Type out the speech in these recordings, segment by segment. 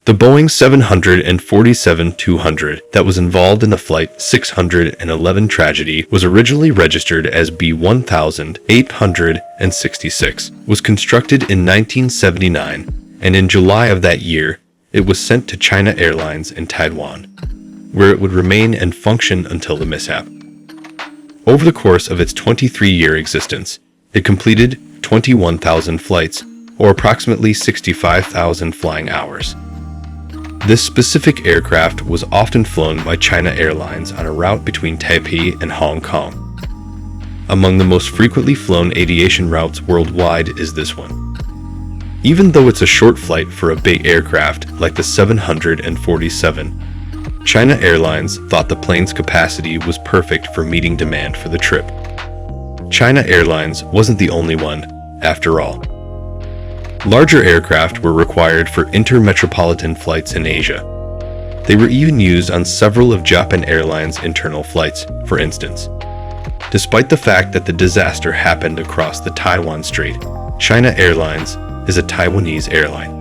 The Boeing 747-200 that was involved in the Flight 611 tragedy was originally registered as B-1866, was constructed in 1979, and in July of that year, it was sent to China Airlines in Taiwan, where it would remain and function until the mishap. Over the course of its 23-year existence, it completed 21,000 flights, or approximately 65,000 flying hours. This specific aircraft was often flown by China Airlines on a route between Taipei and Hong Kong. Among the most frequently flown aviation routes worldwide is this one. Even though it's a short flight for a big aircraft like the 747, China Airlines thought the plane's capacity was perfect for meeting demand for the trip. China Airlines wasn't the only one, after all. Larger aircraft were required for intermetropolitan flights in Asia. They were even used on several of Japan Airlines' internal flights, for instance. Despite the fact that the disaster happened across the Taiwan Strait, China Airlines is a Taiwanese airline.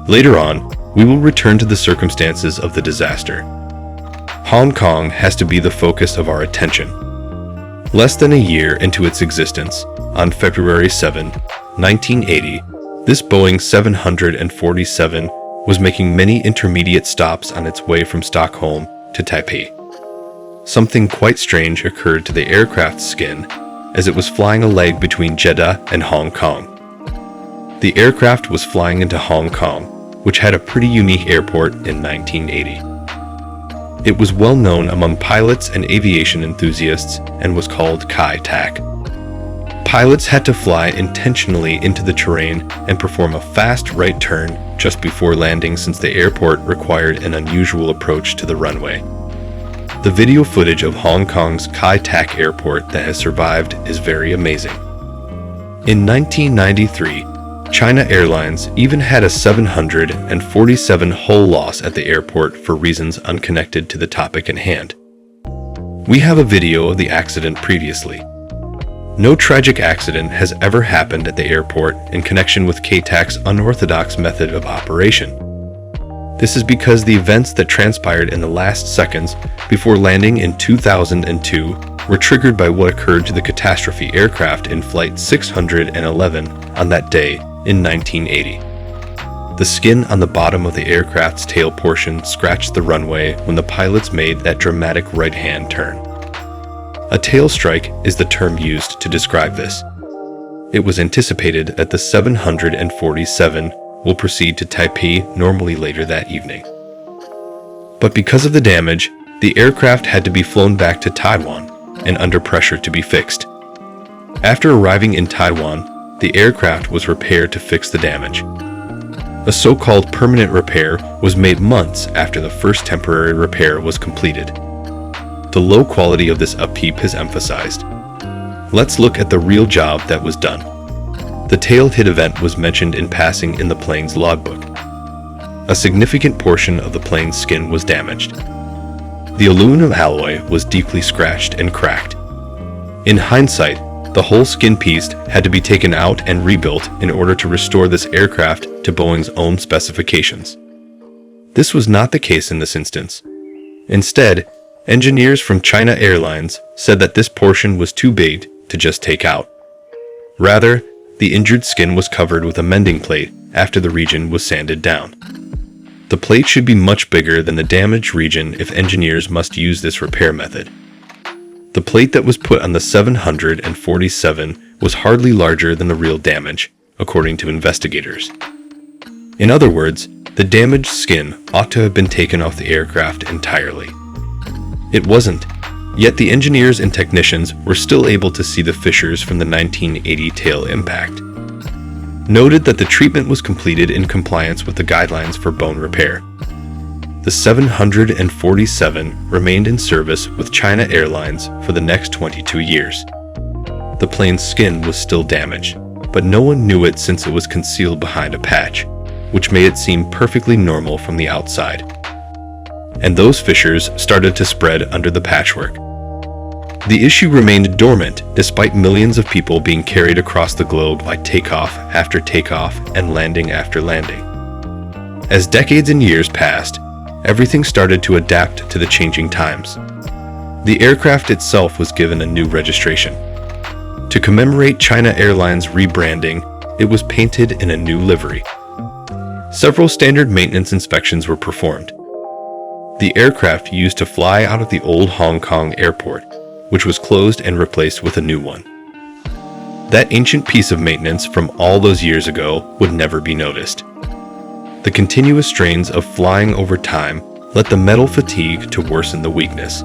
Later on, we will return to the circumstances of the disaster. Hong Kong has to be the focus of our attention. Less than a year into its existence, on February 7, 1980, this Boeing 747 was making many intermediate stops on its way from Stockholm to Taipei. Something quite strange occurred to the aircraft's skin as it was flying a leg between Jeddah and Hong Kong. The aircraft was flying into Hong Kong, which had a pretty unique airport in 1980. It was well known among pilots and aviation enthusiasts and was called Kai Tak. Pilots had to fly intentionally into the terrain and perform a fast right turn just before landing since the airport required an unusual approach to the runway. The video footage of Hong Kong's Kai Tak Airport that has survived is very amazing. In 1993, China Airlines even had a 747 hull loss at the airport for reasons unconnected to the topic at hand. We have a video of the accident previously. No tragic accident has ever happened at the airport in connection with KTAC's unorthodox method of operation. This is because the events that transpired in the last seconds before landing in 2002 were triggered by what occurred to the catastrophe aircraft in Flight 611 on that day in 1980. The skin on the bottom of the aircraft's tail portion scratched the runway when the pilots made that dramatic right-hand turn. A tail strike is the term used to describe this. It was anticipated that the 747 will proceed to Taipei normally later that evening. But because of the damage, the aircraft had to be flown back to Taiwan and under pressure to be fixed. After arriving in Taiwan, the aircraft was repaired to fix the damage. A so-called permanent repair was made months after the first temporary repair was completed. The low quality of this upkeep is emphasized. Let's look at the real job that was done. The tail hit event was mentioned in passing in the plane's logbook. A significant portion of the plane's skin was damaged. The aluminum alloy was deeply scratched and cracked. In hindsight, the whole skin piece had to be taken out and rebuilt in order to restore this aircraft to Boeing's own specifications. This was not the case in this instance. Instead, engineers from China Airlines said that this portion was too big to just take out. Rather, the injured skin was covered with a mending plate after the region was sanded down. The plate should be much bigger than the damaged region if engineers must use this repair method. The plate that was put on the 747 was hardly larger than the real damage, according to investigators. In other words, the damaged skin ought to have been taken off the aircraft entirely. It wasn't, yet the engineers and technicians were still able to see the fissures from the 1980 tail impact. Noted that the treatment was completed in compliance with the guidelines for bone repair. The 747 remained in service with China Airlines for the next 22 years. The plane's skin was still damaged, but no one knew it since it was concealed behind a patch, which made it seem perfectly normal from the outside. And those fissures started to spread under the patchwork. The issue remained dormant despite millions of people being carried across the globe by takeoff after takeoff and landing after landing. As decades and years passed, everything started to adapt to the changing times. The aircraft itself was given a new registration. To commemorate China Airlines rebranding, it was painted in a new livery. Several standard maintenance inspections were performed. The aircraft used to fly out of the old Hong Kong airport, which was closed and replaced with a new one. That ancient piece of maintenance from all those years ago would never be noticed. The continuous strains of flying over time led the metal fatigue to worsen the weakness.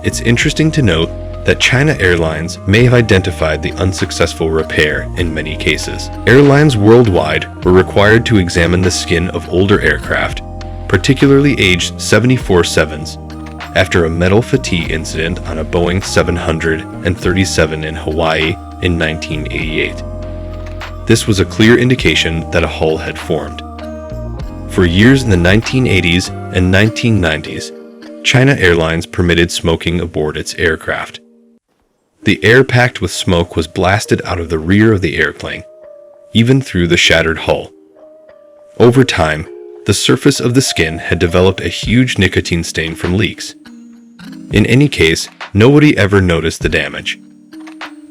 It's interesting to note that China Airlines may have identified the unsuccessful repair in many cases. Airlines worldwide were required to examine the skin of older aircraft, particularly aged 747s, after a metal fatigue incident on a Boeing 737 in Hawaii in 1988. This was a clear indication that a hull had formed. For years in the 1980s and 1990s, China Airlines permitted smoking aboard its aircraft. The air packed with smoke was blasted out of the rear of the airplane, even through the shattered hull. Over time, the surface of the skin had developed a huge nicotine stain from leaks. In any case, nobody ever noticed the damage.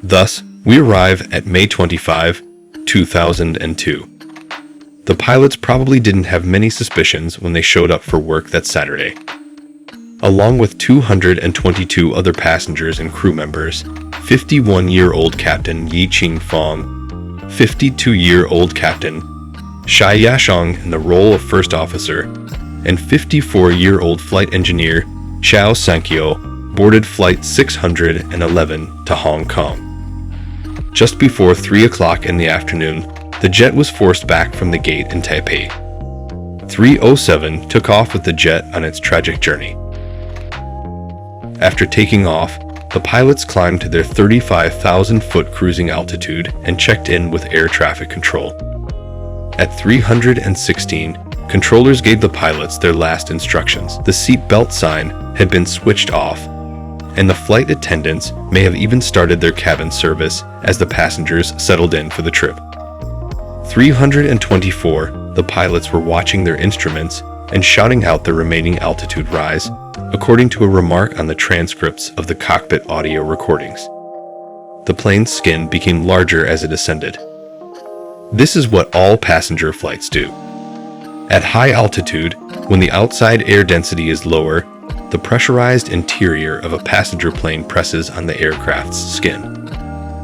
Thus, we arrive at May 25, 2002. The pilots probably didn't have many suspicions when they showed up for work that Saturday. Along with 222 other passengers and crew members, 51-year-old Captain Yi Qingfang, 52-year-old Captain Shai Yashong in the role of first officer, and 54-year-old flight engineer Xiao Sankyo boarded Flight 611 to Hong Kong. Just before 3 o'clock in the afternoon, the jet was forced back from the gate in Taipei. 307 took off with the jet on its tragic journey. After taking off, the pilots climbed to their 35,000-foot cruising altitude and checked in with air traffic control. At 316, controllers gave the pilots their last instructions. The seat belt sign had been switched off, and the flight attendants may have even started their cabin service as the passengers settled in for the trip. 324, the pilots were watching their instruments and shouting out the remaining altitude rise, according to a remark on the transcripts of the cockpit audio recordings. The plane's skin became larger as it ascended. This is what all passenger flights do. At high altitude, when the outside air density is lower, the pressurized interior of a passenger plane presses on the aircraft's skin.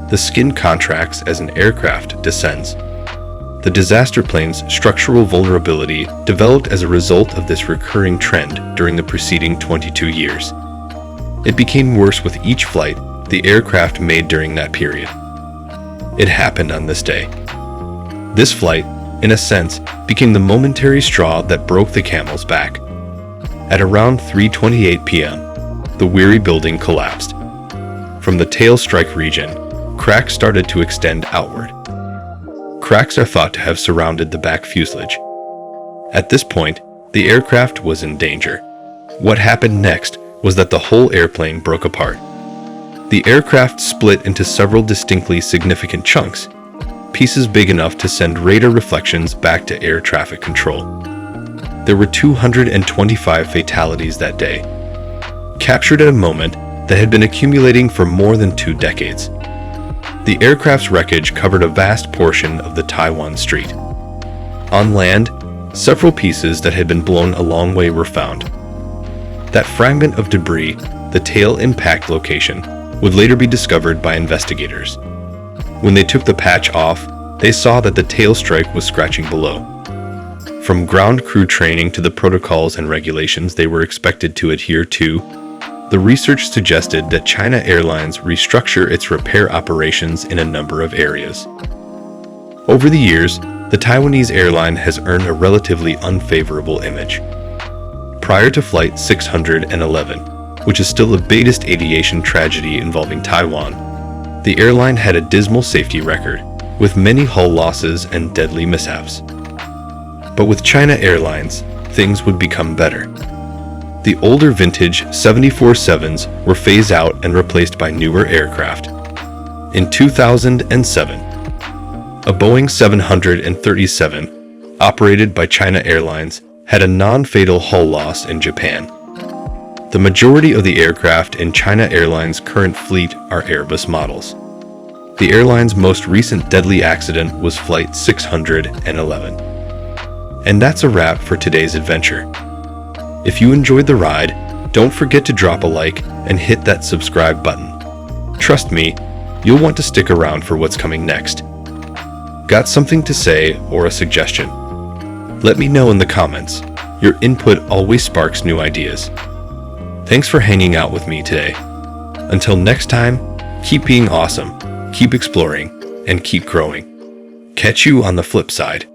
The skin contracts as an aircraft descends. The disaster plane's structural vulnerability developed as a result of this recurring trend during the preceding 22 years. It became worse with each flight the aircraft made during that period. It happened on this day. This flight, in a sense, became the momentary straw that broke the camel's back. At around 3:28 p.m., the weary building collapsed. From the tail strike region, cracks started to extend outward. Cracks are thought to have surrounded the back fuselage. At this point, the aircraft was in danger. What happened next was that the whole airplane broke apart. The aircraft split into several distinctly significant chunks, pieces big enough to send radar reflections back to air traffic control. There were 225 fatalities that day, captured at a moment that had been accumulating for more than 2 decades. The aircraft's wreckage covered a vast portion of the Taiwan Strait. On land, several pieces that had been blown a long way were found. That fragment of debris, the tail impact location, would later be discovered by investigators. When they took the patch off, they saw that the tail strike was scratching below. From ground crew training to the protocols and regulations they were expected to adhere to, the research suggested that China Airlines restructure its repair operations in a number of areas. Over the years, the Taiwanese airline has earned a relatively unfavorable image. Prior to Flight 611, which is still the biggest aviation tragedy involving Taiwan, the airline had a dismal safety record, with many hull losses and deadly mishaps. But with China Airlines, things would become better. The older vintage 747s were phased out and replaced by newer aircraft. In 2007, a Boeing 737 operated by China Airlines, had a non-fatal hull loss in Japan. The majority of the aircraft in China Airlines' current fleet are Airbus models. The airline's most recent deadly accident was Flight 611. And that's a wrap for today's adventure. If you enjoyed the ride, don't forget to drop a like and hit that subscribe button. Trust me, you'll want to stick around for what's coming next. Got something to say or a suggestion? Let me know in the comments. Your input always sparks new ideas. Thanks for hanging out with me today. Until next time, keep being awesome, keep exploring, and keep growing. Catch you on the flip side.